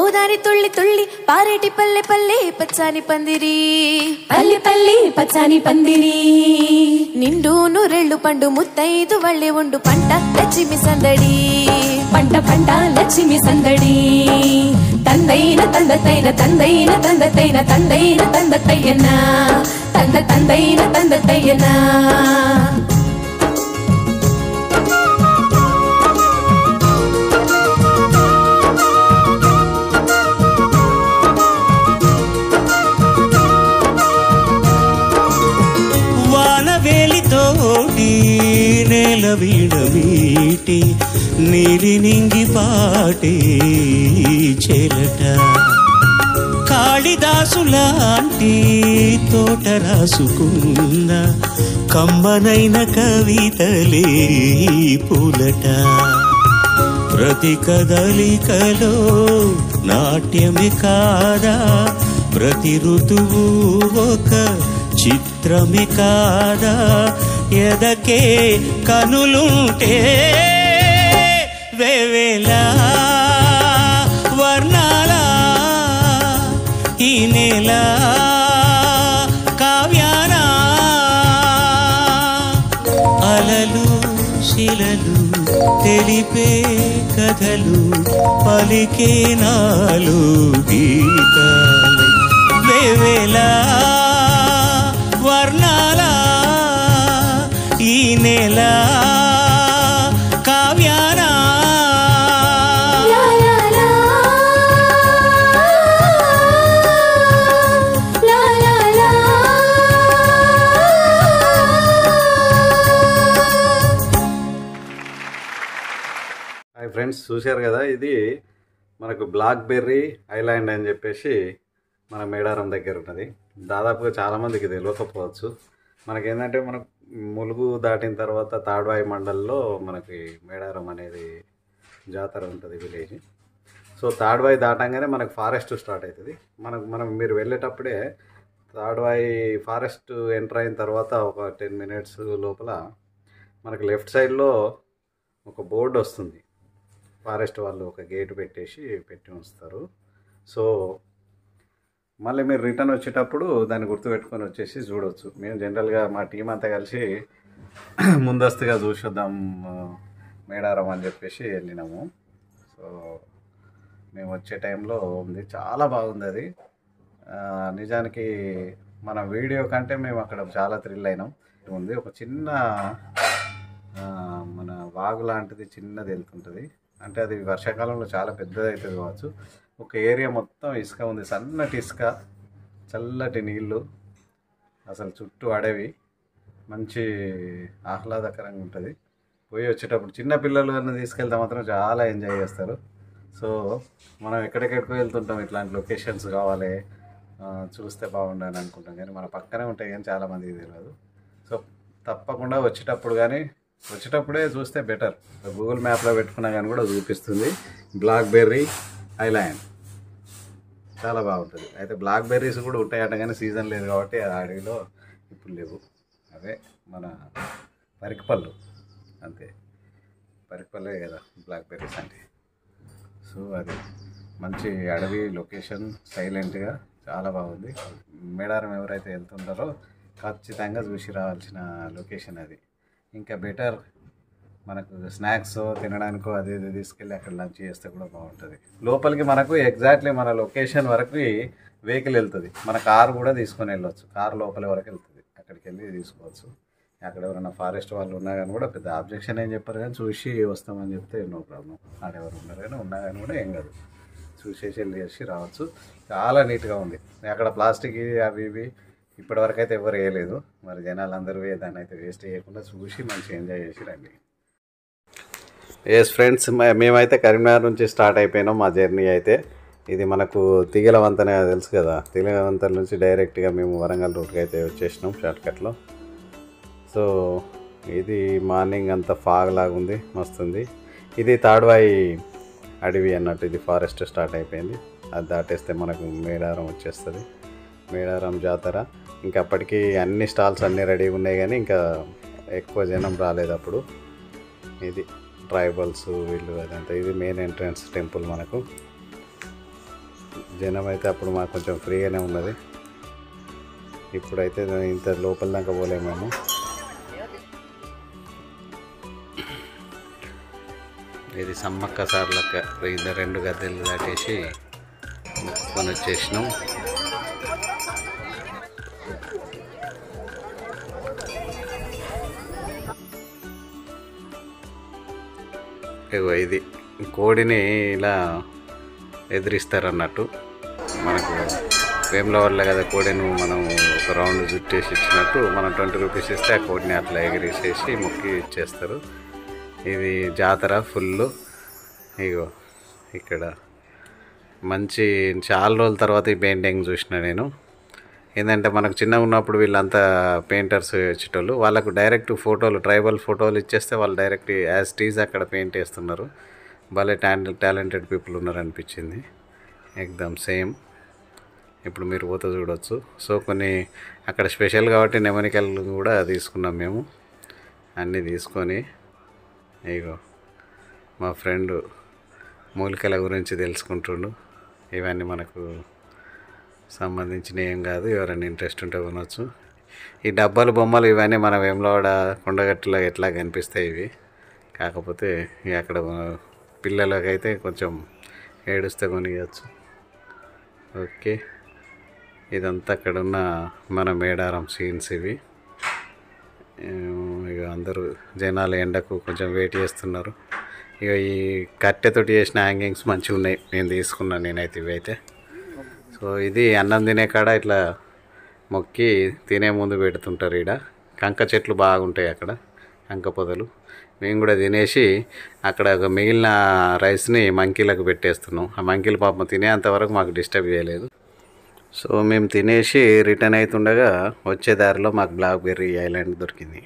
గోదారి తుళ్ళి తుళ్ళి పారేటి పల్లె పల్లె పచ్చాని పందిరి పల్లె పల్లె పచ్చాని పందిరి నిండు నూరెళ్ళు పండు ముత్తైదు వళ్ళే ఉండు పంట లక్ష్మి సందడి పంట పంట లక్ష్మి సందడి తందైన తందతైన తందైన తందతైన తందైన తందతయ్యనా తందైన తందతయ్యనా వానవేలితోటి నేల వీడవీటి నీలి నింగి పాటి చెలట కాళిదాసులాంటి తోట రాసుకున్న కమ్మనైన కవితలే పూలట ప్రతి కదలికలో నాట్యమే కాదా ప్రతి ఋతువు ఒక చిత్రమే కాదా ఎదకే కనులుంటే వేవేలా వర్ణాల ఈ నేల కావ్యాన అలలు శిలలు తెలిపే కథలు పలికే నాలు గీతాలు వేవేలా వర్ణాల ఈ నేల కావ్యాన హాయ్ ఫ్రెండ్స్, చూశారు కదా, ఇది మనకు బ్లాక్ బెర్రీ ఐలాండ్ అని చెప్పేసి మన మేడారం దగ్గర ఉన్నది. దాదాపుగా చాలామందికి తెలియకపోవచ్చు. మనకేంటంటే మనకు ములుగు దాటిన తర్వాత తాడ్వాయి మండల్లో మనకి మేడారం అనేది జాతర ఉంటుంది, విలేజ్. సో తాడ్వాయి దాటంగానే మనకు ఫారెస్ట్ స్టార్ట్ అవుతుంది. మనం మీరు వెళ్ళేటప్పుడే తాడ్వాయి ఫారెస్ట్ ఎంటర్ అయిన తర్వాత ఒక 10 minutes లోపల మనకు లెఫ్ట్ సైడ్లో ఒక బోర్డు వస్తుంది. ఫారెస్ట్ వాళ్ళు ఒక గేట్ పెట్టి ఉంచుతారు. సో మళ్ళీ మీరు రిటర్న్ వచ్చేటప్పుడు దాన్ని గుర్తుపెట్టుకొని వచ్చేసి చూడవచ్చు. మేము జనరల్గా మా టీం అంతా కలిసి ముందస్తుగా చూసొద్దాం మేడారం అని చెప్పేసి వెళ్ళినాము. సో మేము వచ్చే టైంలో ఉంది, చాలా బాగుంది అది. నిజానికి మన వీడియో కంటే మేము అక్కడ చాలా థ్రిల్ అయినాం. ఉంది ఒక చిన్న మన వాగు లాంటిది చిన్నది వెళ్తుంటుంది. అంటే అది వర్షాకాలంలో చాలా పెద్దది అవుతుంది కావచ్చు. ఒక ఏరియా మొత్తం ఇసుక ఉంది, సన్నటి ఇసుక, చల్లటి నీళ్ళు, అసలు చుట్టూ అడవి, మంచి ఆహ్లాదకరంగా ఉంటుంది. పోయి వచ్చేటప్పుడు చిన్న పిల్లలను తీసుకెళ్తే మాత్రం చాలా ఎంజాయ్ చేస్తారు. సో మనం ఎక్కడెక్కడికో వెళ్తుంటాం, ఇట్లాంటి లొకేషన్స్ కావాలి చూస్తే బాగుండని అనుకుంటాం, కానీ మన పక్కనే ఉంటాయి కానీ చాలామందికి తెలియదు. సో తప్పకుండా వచ్చేటప్పుడే చూస్తే బెటర్. గూగుల్ మ్యాప్లో పెట్టుకున్నా కానీ కూడా చూపిస్తుంది బ్లాక్ బెర్రీ ఐలాండ్, చాలా బాగుంటుంది. అయితే బ్లాక్ బెర్రీస్ కూడా ఉంటాయట కానీ సీజన్ లేదు కాబట్టి ఆ అడవిలో ఇప్పుడు లేవు. అదే మన పరికిపళ్ళు, అంతే, పరికిపల్లే కదా బ్లాక్ బెర్రీస్ అంటే. సో అది మంచి అడవి లొకేషన్, సైలెంట్గా చాలా బాగుంది. మేడారం ఎవరైతే వెళ్తుంటారో ఖచ్చితంగా చూసి రావాల్సిన లొకేషన్ అది. ఇంకా బెటర్ మనకు స్నాక్స్ తినడానికో అది ఇది తీసుకెళ్ళి అక్కడ లంచ్ చేస్తే కూడా బాగుంటుంది. లోపలికి మనకు ఎగ్జాక్ట్లీ మన లొకేషన్ వరకు వెహికల్ వెళ్తుంది. మన కారు కూడా తీసుకొని వెళ్ళవచ్చు. కారు లోపల వరకు వెళ్తుంది, అక్కడికి వెళ్ళి తీసుకోవచ్చు. అక్కడ ఎవరైనా ఫారెస్ట్ వాళ్ళు ఉన్నా కానీ కూడా పెద్ద ఆబ్జెక్షన్ ఏం చెప్పారు, కానీ చూసి వస్తామని చెప్తే నో ప్రాబ్లం. ఆడెవరు ఉన్నారు కానీ ఉన్నా కానీ కూడా ఏం కాదు, చూసేసి వెళ్ళేసి రావచ్చు. చాలా నీట్గా ఉంది. అక్కడ ప్లాస్టిక్ అవి ఇవి ఇప్పటివరకు అయితే ఎవరు వేయలేదు. మరి జనాలు అందరూ దాన్ని అయితే వేస్ట్ చేయకుండా చూసి మంచిగా ఎంజాయ్ చేసి రండి. ఎస్ ఫ్రెండ్స్, మేమైతే కరీంనగర్ నుంచి స్టార్ట్ అయిపోయినాం మా జర్నీ. అయితే ఇది మనకు తిగల వంతెన తెలుసు కదా, తిగల వంతెన నుంచి డైరెక్ట్గా మేము వరంగల్ రూట్కి అయితే వచ్చేసినాం షార్ట్కట్లో. సో ఇది మార్నింగ్ అంతా ఫాగ్ లాగా ఉంది, మస్తుంది. ఇది తాడ్వాయి అడవి అన్నట్టు, ఇది ఫారెస్ట్ స్టార్ట్ అయిపోయింది. అది దాటేస్తే మనకు మేడారం వచ్చేస్తుంది. మేడారం జాతర ఇంకా అప్పటికి అన్ని స్టాల్స్ అన్నీ రెడీగా ఉన్నాయి కానీ ఇంకా ఎక్కువ జనం రాలేదు అప్పుడు. ఇది ట్రైబల్స్ వీళ్ళు అదంతా. ఇది మెయిన్ ఎంట్రన్స్ టెంపుల్ మనకు. జనం అయితే అప్పుడు మాకు కొంచెం ఫ్రీగానే ఉన్నది. ఇప్పుడైతే ఇంత లోపల దాకా పోలేము మేము. ఇది సమ్మక్క సార్లక్క 2 గద్దెలు దాటేసి మొక్కుకొని వచ్చేసినాం. ఇగో ఇది కోడిని ఇలా ఎదిరిస్తారన్నట్టు. మనకు వేములవాడలో కదా కోడిని మనం ఒక రౌండ్ చుట్టేసి ఇచ్చినట్టు మనం 20 రూపీస్ ఇస్తే ఆ కోడిని అట్లా ఎగిరేసేసి మొక్కి ఇచ్చేస్తారు. ఇది జాతర ఫుల్. ఇగో ఇక్కడ మంచి చాలా రోజుల తర్వాత ఈ పెయింటింగ్ చూసిన నేను. ఏంటంటే మనకు చిన్నగా ఉన్నప్పుడు వీళ్ళంతా పెయింటర్స్ వచ్చేటోళ్ళు, వాళ్ళకు డైరెక్ట్ ఫోటోలు ట్రైబల్ ఫోటోలు ఇచ్చేస్తే వాళ్ళు డైరెక్ట్ యాజ్ టీజ్ అక్కడ పెయింట్ వేస్తున్నారు. భలే టాలెంటెడ్ పీపుల్ ఉన్నారు అనిపించింది. ఎక్దమ్ సేమ్ ఇప్పుడు మీరు పోతే చూడవచ్చు. సో కొన్ని అక్కడ స్పెషల్ కాబట్టి నెమలికలు కూడా తీసుకున్నాం మేము. అన్నీ తీసుకొని ఇగో మా ఫ్రెండ్ మూలికల గురించి తెలుసుకుంటుండు. ఇవన్నీ మనకు సంబంధించిన ఏం కాదు, ఎవరైనా ఇంట్రెస్ట్ ఉంటే కొనవచ్చు. ఈ డబ్బాలు బొమ్మలు ఇవన్నీ మన వేములవాడ కొండగట్టులో ఎట్లా కనిపిస్తాయి ఇవి. కాకపోతే అక్కడ పిల్లలకైతే కొంచెం ఏడుస్తే కొనియచ్చు. ఓకే, ఇదంతా అక్కడ ఉన్న మన మేడారం సీన్స్ ఇవి. ఇక అందరూ జనాలు ఎండకు కొంచెం వెయిట్ చేస్తున్నారు. ఇక ఈ కట్టెతోటి చేసిన హ్యాంగింగ్స్ మంచిగా ఉన్నాయి, నేను తీసుకున్నాను నేనైతే ఇవైతే. సో ఇది అన్నం తినే కాడ ఇట్లా మొక్కి తినే ముందు పెడుతుంటారు. ఈడ కంక చెట్లు బాగుంటాయి, అక్కడ కంక పొదలు. మేము కూడా తినేసి అక్కడ మిగిలిన రైస్ని మంకీలకు పెట్టేస్తున్నాం. ఆ మంకీలు పాపం తినేంతవరకు మాకు డిస్టర్బ్ చేయలేదు. సో మేము తినేసి రిటర్న్ అవుతుండగా వచ్చే దారిలో మాకు బ్లాక్బెర్రీ ఐలాండ్ దొరికింది.